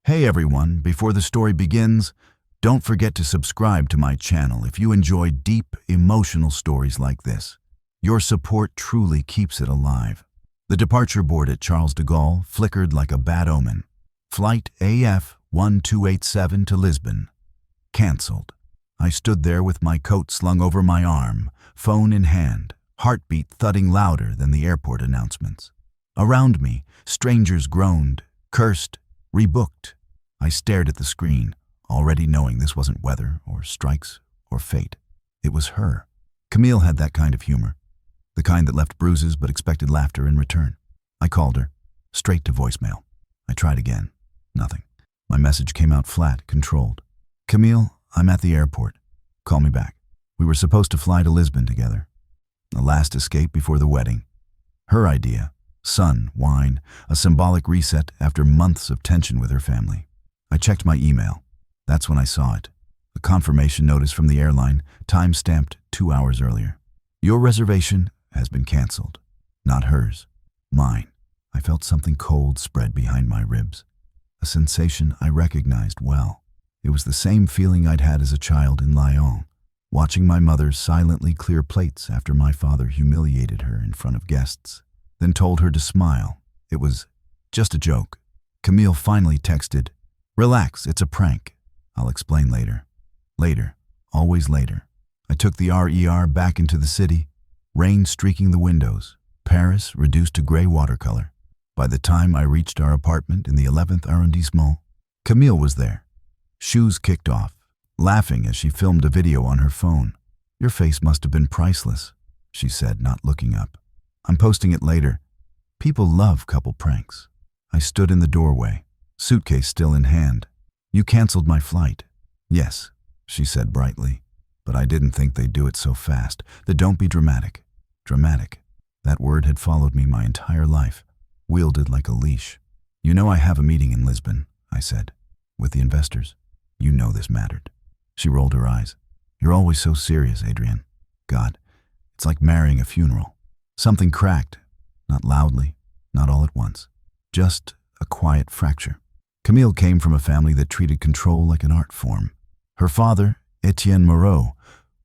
Hey everyone, before the story begins, don't forget to subscribe to my channel if you enjoy deep, emotional stories like this. Your support truly keeps it alive. The departure board at Charles de Gaulle flickered like a bad omen. Flight AF 1287 to Lisbon. Cancelled. I stood there with my coat slung over my arm, phone in hand, heartbeat thudding louder than the airport announcements. Around me, strangers groaned, cursed, rebooked. I stared at the screen, already knowing this wasn't weather or strikes or fate. It was her. Camille had that kind of humor, the kind that left bruises but expected laughter in return. I called her, straight to voicemail. I tried again. Nothing. My message came out flat, controlled. Camille, I'm at the airport. Call me back. We were supposed to fly to Lisbon together. A last escape before the wedding. Her idea. Sun, wine, a symbolic reset after months of tension with her family. I checked my email. That's when I saw it. A confirmation notice from the airline, time-stamped 2 hours earlier. Your reservation has been canceled. Not hers. Mine. I felt something cold spread behind my ribs. A sensation I recognized well. It was the same feeling I'd had as a child in Lyon, watching my mother silently clear plates after my father humiliated her in front of guests, then told her to smile. It was just a joke. Camille finally texted, "Relax, it's a prank. I'll explain later." Later. Always later. I took the RER back into the city, rain streaking the windows, Paris reduced to gray watercolor. By the time I reached our apartment in the 11th arrondissement, Camille was there, shoes kicked off, laughing as she filmed a video on her phone. "Your face must have been priceless," she said, not looking up. "I'm posting it later. People love couple pranks." I stood in the doorway, suitcase still in hand. "You canceled my flight." "Yes," she said brightly, "but I didn't think they'd do it so fast. The don't be dramatic." Dramatic. That word had followed me my entire life, wielded like a leash. "You know I have a meeting in Lisbon," I said, "with the investors. You know this mattered." She rolled her eyes. "You're always so serious, Adrian. God, it's like marrying a funeral." Something cracked, not loudly, not all at once. Just a quiet fracture. Camille came from a family that treated control like an art form. Her father, Etienne Moreau,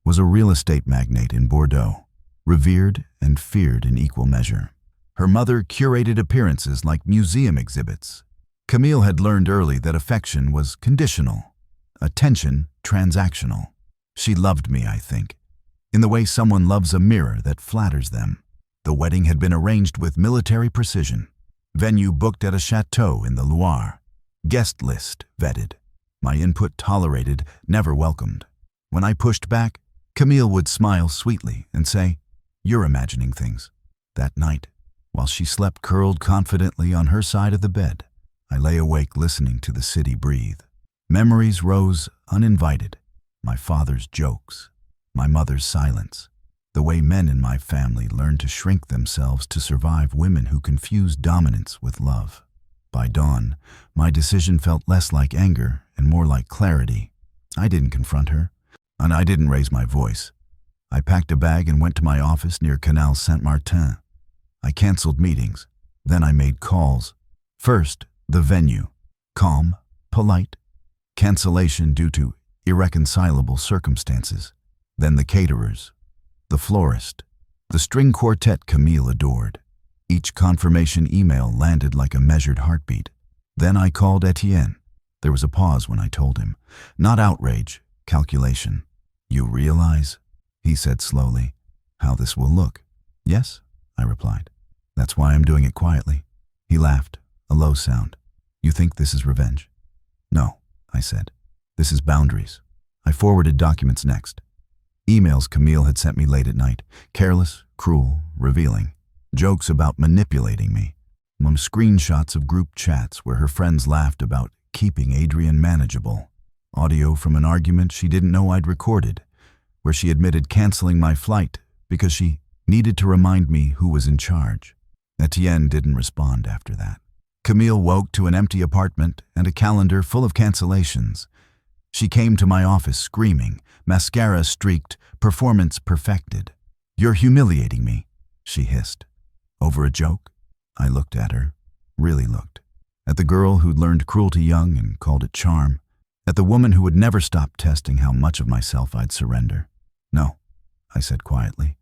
was a real estate magnate in Bordeaux, revered and feared in equal measure. Her mother curated appearances like museum exhibits. Camille had learned early that affection was conditional, attention transactional. She loved me, I think, in the way someone loves a mirror that flatters them. The wedding had been arranged with military precision. Venue booked at a chateau in the Loire. Guest list vetted. My input tolerated, never welcomed. When I pushed back, Camille would smile sweetly and say, "You're imagining things." That night, while she slept curled confidently on her side of the bed, I lay awake listening to the city breathe. Memories rose uninvited. My father's jokes, my mother's silence, the way men in my family learned to shrink themselves to survive women who confused dominance with love. By dawn, my decision felt less like anger and more like clarity. I didn't confront her, and I didn't raise my voice. I packed a bag and went to my office near Canal Saint-Martin. I canceled meetings. Then I made calls. First, the venue. Calm, polite. Cancellation due to irreconcilable circumstances. Then the caterers. The florist. The string quartet Camille adored. Each confirmation email landed like a measured heartbeat. Then I called Etienne. There was a pause when I told him. Not outrage, calculation. "You realize," he said slowly, "how this will look?" "Yes," I replied. "That's why I'm doing it quietly." He laughed, a low sound. "You think this is revenge?" "No," I said. "This is boundaries." I forwarded documents next. Emails Camille had sent me late at night. Careless, cruel, revealing. Jokes about manipulating me. Screenshots of group chats where her friends laughed about keeping Adrian manageable. Audio from an argument she didn't know I'd recorded, where she admitted canceling my flight because she needed to remind me who was in charge. Etienne didn't respond after that. Camille woke to an empty apartment and a calendar full of cancellations. She came to my office screaming, mascara streaked, performance perfected. "You're humiliating me," she hissed. "Over a joke?" I looked at her, really looked. At the girl who'd learned cruelty young and called it charm. At the woman who would never stop testing how much of myself I'd surrender. No, I said quietly.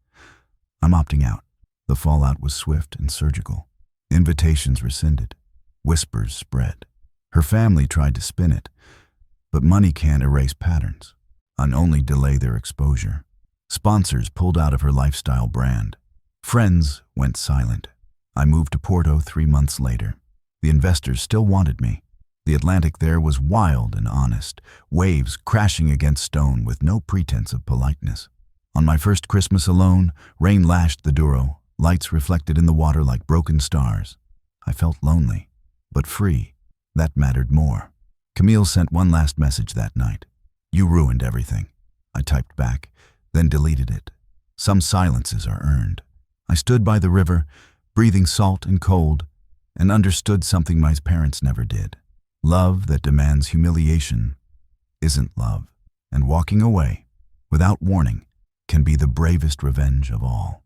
I'm opting out. The fallout was swift and surgical. Invitations rescinded. Whispers spread. Her family tried to spin it, but money can't erase patterns, and only delay their exposure. Sponsors pulled out of her lifestyle brand. Friends went silent. I moved to Porto 3 months later. The investors still wanted me. The Atlantic there was wild and honest, waves crashing against stone with no pretense of politeness. On my first Christmas alone, rain lashed the Douro, lights reflected in the water like broken stars. I felt lonely, but free. That mattered more. Camille sent one last message that night. You ruined everything. I typed back, then deleted it. Some silences are earned. I stood by the river, breathing salt and cold, and understood something my parents never did. Love that demands humiliation isn't love, and walking away, without warning, can be the bravest revenge of all.